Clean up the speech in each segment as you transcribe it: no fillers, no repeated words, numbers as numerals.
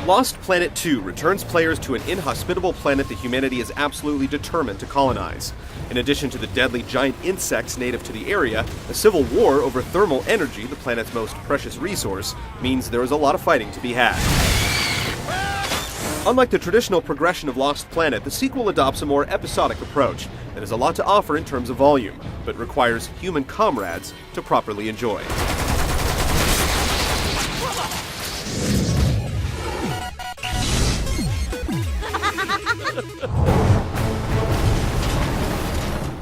Lost Planet 2 returns players to an inhospitable planet that humanity is absolutely determined to colonize. In addition to the deadly giant insects native to the area, a civil war over thermal energy, the planet's most precious resource, means there is a lot of fighting to be had. Unlike the traditional progression of Lost Planet, the sequel adopts a more episodic approach that has a lot to offer in terms of volume, but requires human comrades to properly enjoy.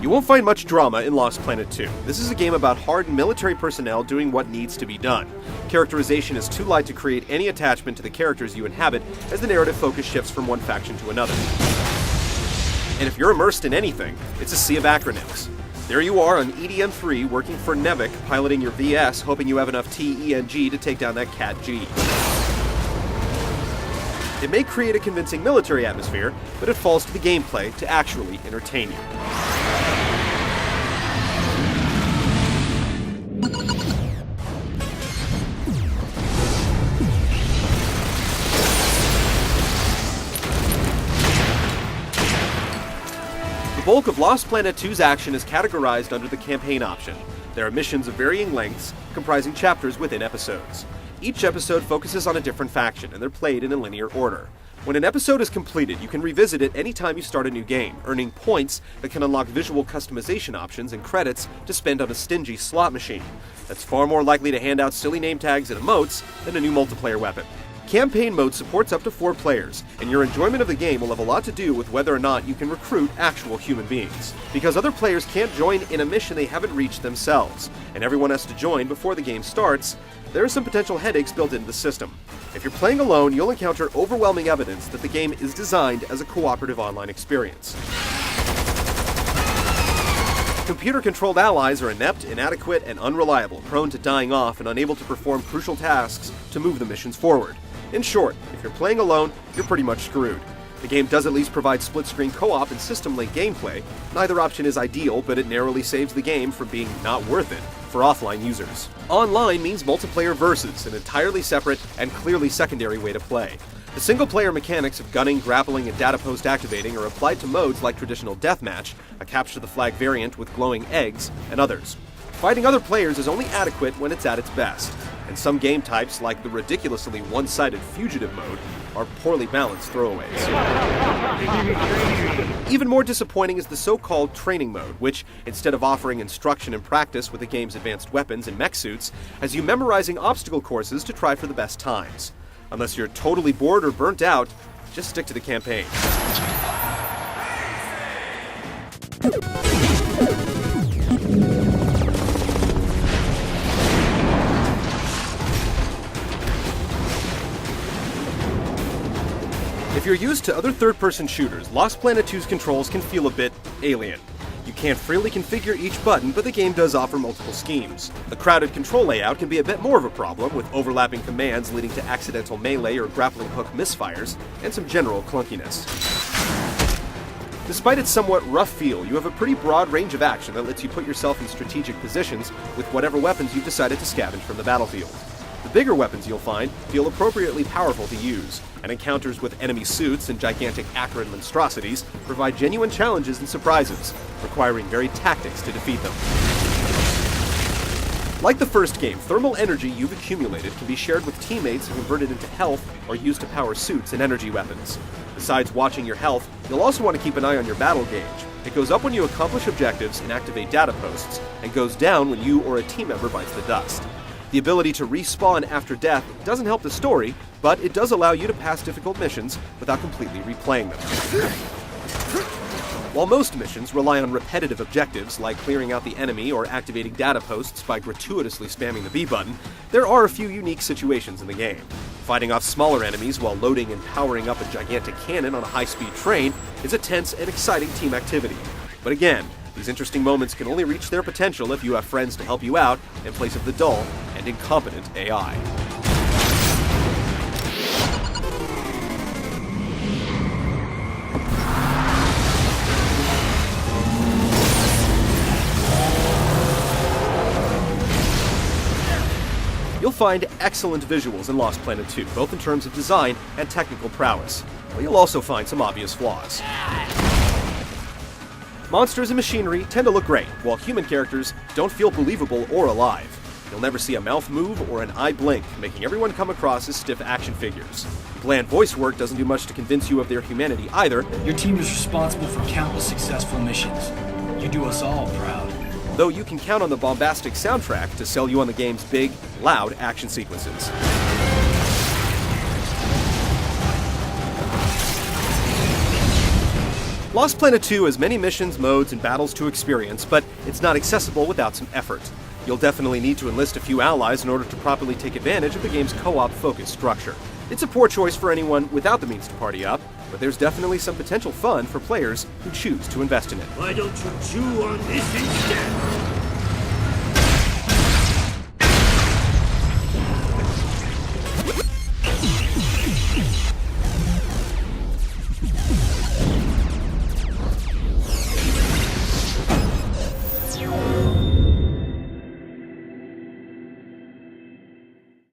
You won't find much drama in Lost Planet 2. This is a game about hardened military personnel doing what needs to be done. Characterization is too light to create any attachment to the characters you inhabit as the narrative focus shifts from one faction to another. And if you're immersed in anything, it's a sea of acronyms. There you are on EDM3 working for Nevik, piloting your VS, hoping you have enough TENG to take down that Cat G. It may create a convincing military atmosphere, but it falls to the gameplay to actually entertain you. The bulk of Lost Planet 2's action is categorized under the campaign option. There are missions of varying lengths, comprising chapters within episodes. Each episode focuses on a different faction, and they're played in a linear order. When an episode is completed, you can revisit it anytime you start a new game, earning points that can unlock visual customization options and credits to spend on a stingy slot machine that's far more likely to hand out silly name tags and emotes than a new multiplayer weapon. Campaign mode supports up to 4 players, and your enjoyment of the game will have a lot to do with whether or not you can recruit actual human beings. Because other players can't join in a mission they haven't reached themselves, and everyone has to join before the game starts, there are some potential headaches built into the system. If you're playing alone, you'll encounter overwhelming evidence that the game is designed as a cooperative online experience. Computer-controlled allies are inept, inadequate, and unreliable, prone to dying off and unable to perform crucial tasks to move the missions forward. In short, if you're playing alone, you're pretty much screwed. The game does at least provide split-screen co-op and system-link gameplay. Neither option is ideal, but it narrowly saves the game from being not worth it for offline users. Online means multiplayer versus, an entirely separate and clearly secondary way to play. The single-player mechanics of gunning, grappling, and data post activating are applied to modes like traditional deathmatch, a capture-the-flag variant with glowing eggs, and others. Fighting other players is only adequate when it's at its best, and some game types, like the ridiculously one-sided fugitive mode, are poorly balanced throwaways. Even more disappointing is the so-called training mode, which, instead of offering instruction and practice with the game's advanced weapons and mech suits, has you memorizing obstacle courses to try for the best times. Unless you're totally bored or burnt out, just stick to the campaign. If you're used to other third-person shooters, Lost Planet 2's controls can feel a bit alien. You can't freely configure each button, but the game does offer multiple schemes. The crowded control layout can be a bit more of a problem, with overlapping commands leading to accidental melee or grappling hook misfires, and some general clunkiness. Despite its somewhat rough feel, you have a pretty broad range of action that lets you put yourself in strategic positions with whatever weapons you've decided to scavenge from the battlefield. The bigger weapons you'll find feel appropriately powerful to use, and encounters with enemy suits and gigantic acrid monstrosities provide genuine challenges and surprises, requiring varied tactics to defeat them. Like the first game, thermal energy you've accumulated can be shared with teammates and converted into health or used to power suits and energy weapons. Besides watching your health, you'll also want to keep an eye on your battle gauge. It goes up when you accomplish objectives and activate data posts, and goes down when you or a team member bites the dust. The ability to respawn after death doesn't help the story, but it does allow you to pass difficult missions without completely replaying them. While most missions rely on repetitive objectives like clearing out the enemy or activating data posts by gratuitously spamming the B button, there are a few unique situations in the game. Fighting off smaller enemies while loading and powering up a gigantic cannon on a high-speed train is a tense and exciting team activity. But again, these interesting moments can only reach their potential if you have friends to help you out in place of the dull and incompetent AI. You'll find excellent visuals in Lost Planet 2, both in terms of design and technical prowess. But you'll also find some obvious flaws. Monsters and machinery tend to look great, while human characters don't feel believable or alive. You'll never see a mouth move or an eye blink, making everyone come across as stiff action figures. Bland voice work doesn't do much to convince you of their humanity either. Your team is responsible for countless successful missions. You do us all proud. Though you can count on the bombastic soundtrack to sell you on the game's big, loud action sequences. Lost Planet 2 has many missions, modes, and battles to experience, but it's not accessible without some effort. You'll definitely need to enlist a few allies in order to properly take advantage of the game's co-op focused structure. It's a poor choice for anyone without the means to party up, but there's definitely some potential fun for players who choose to invest in it. Why don't you chew on this instead?